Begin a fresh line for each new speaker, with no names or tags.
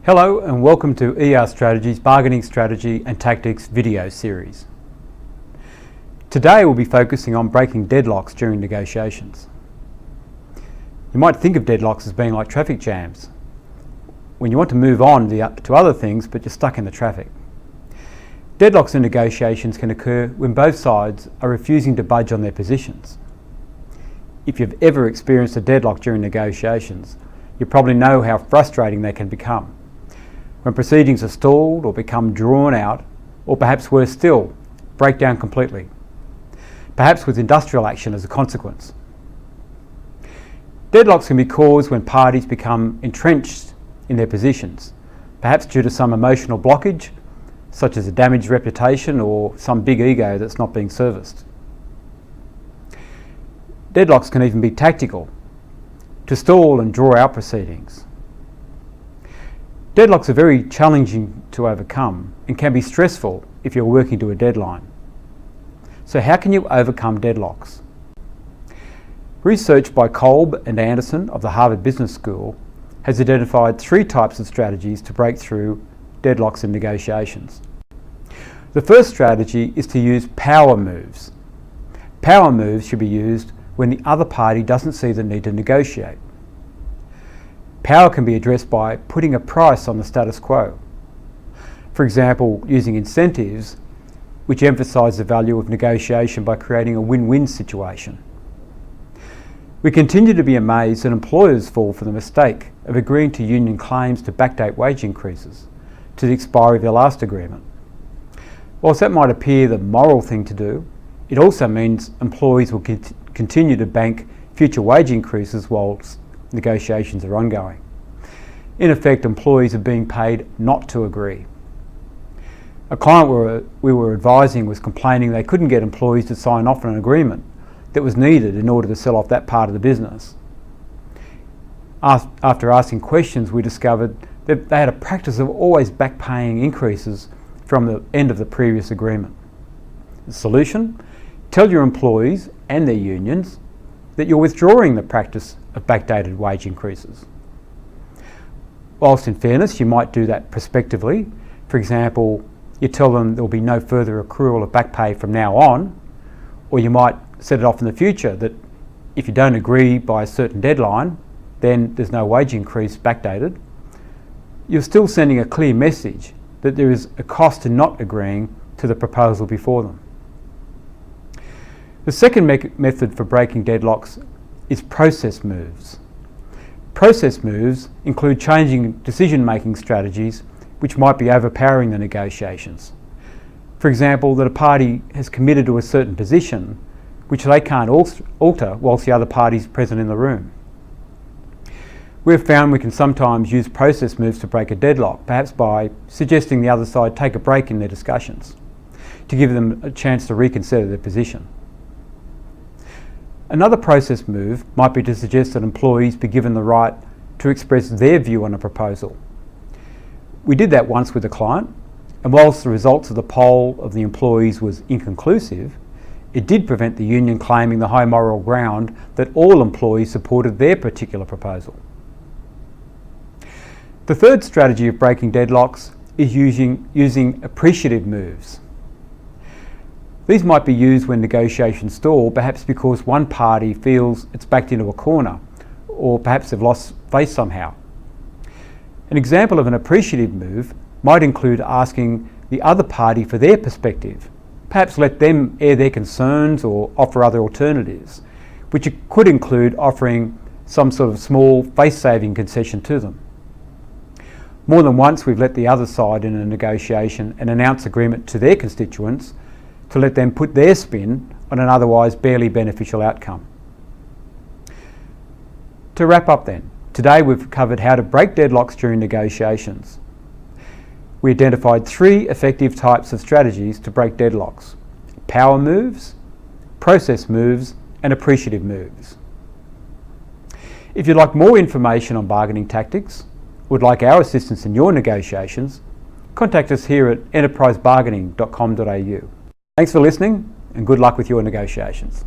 Hello and welcome to ER Strategy's Bargaining Strategy and Tactics video series. Today we'll be focusing on breaking deadlocks during negotiations. You might think of deadlocks as being like traffic jams, when you want to move on to other things but you're stuck in the traffic. Deadlocks in negotiations can occur when both sides are refusing to budge on their positions. If you've ever experienced a deadlock during negotiations, you probably know how frustrating they can become. When proceedings are stalled or become drawn out, or perhaps worse still, break down completely, perhaps with industrial action as a consequence. Deadlocks can be caused when parties become entrenched in their positions, perhaps due to some emotional blockage, such as a damaged reputation or some big ego that's not being serviced. Deadlocks can even be tactical, to stall and draw out proceedings. Deadlocks are very challenging to overcome and can be stressful if you're working to a deadline. So how can you overcome deadlocks? Research by Kolb and Anderson of the Harvard Business School has identified 3 types of strategies to break through deadlocks in negotiations. The first strategy is to use power moves. Power moves should be used when the other party doesn't see the need to negotiate. Power can be addressed by putting a price on the status quo. For example, using incentives which emphasise the value of negotiation by creating a win-win situation. We continue to be amazed that employers fall for the mistake of agreeing to union claims to backdate wage increases to the expiry of their last agreement. Whilst that might appear the moral thing to do, it also means employees will continue to bank future wage increases whilst negotiations are ongoing. In effect, employees are being paid not to agree. A client we were advising was complaining they couldn't get employees to sign off on an agreement that was needed in order to sell off that part of the business. After asking questions, we discovered that they had a practice of always backpaying increases from the end of the previous agreement. The solution? Tell your employees and their unions that you're withdrawing the practice of backdated wage increases. Whilst in fairness, you might do that prospectively. For example, you tell them there will be no further accrual of back pay from now on, or you might set it off in the future that if you don't agree by a certain deadline, then there's no wage increase backdated. You're still sending a clear message that there is a cost to not agreeing to the proposal before them. The second method for breaking deadlocks is process moves. Process moves include changing decision-making strategies which might be overpowering the negotiations. For example, that a party has committed to a certain position which they can't alter whilst the other party is present in the room. We've found we can sometimes use process moves to break a deadlock, perhaps by suggesting the other side take a break in their discussions to give them a chance to reconsider their position. Another process move might be to suggest that employees be given the right to express their view on a proposal. We did that once with a client, and whilst the results of the poll of the employees was inconclusive, it did prevent the union claiming the high moral ground that all employees supported their particular proposal. The third strategy of breaking deadlocks is using appreciative moves. These might be used when negotiations stall, perhaps because one party feels it's backed into a corner, or perhaps they've lost face somehow. An example of an appreciative move might include asking the other party for their perspective, perhaps let them air their concerns or offer other alternatives, which could include offering some sort of small face-saving concession to them. More than once we've let the other side in a negotiation and announce agreement to their constituents to let them put their spin on an otherwise barely beneficial outcome. To wrap up then, today we've covered how to break deadlocks during negotiations. We identified 3 effective types of strategies to break deadlocks: power moves, process moves, and appreciative moves. If you'd like more information on bargaining tactics, would like our assistance in your negotiations, contact us here at enterprisebargaining.com.au. Thanks for listening and good luck with your negotiations.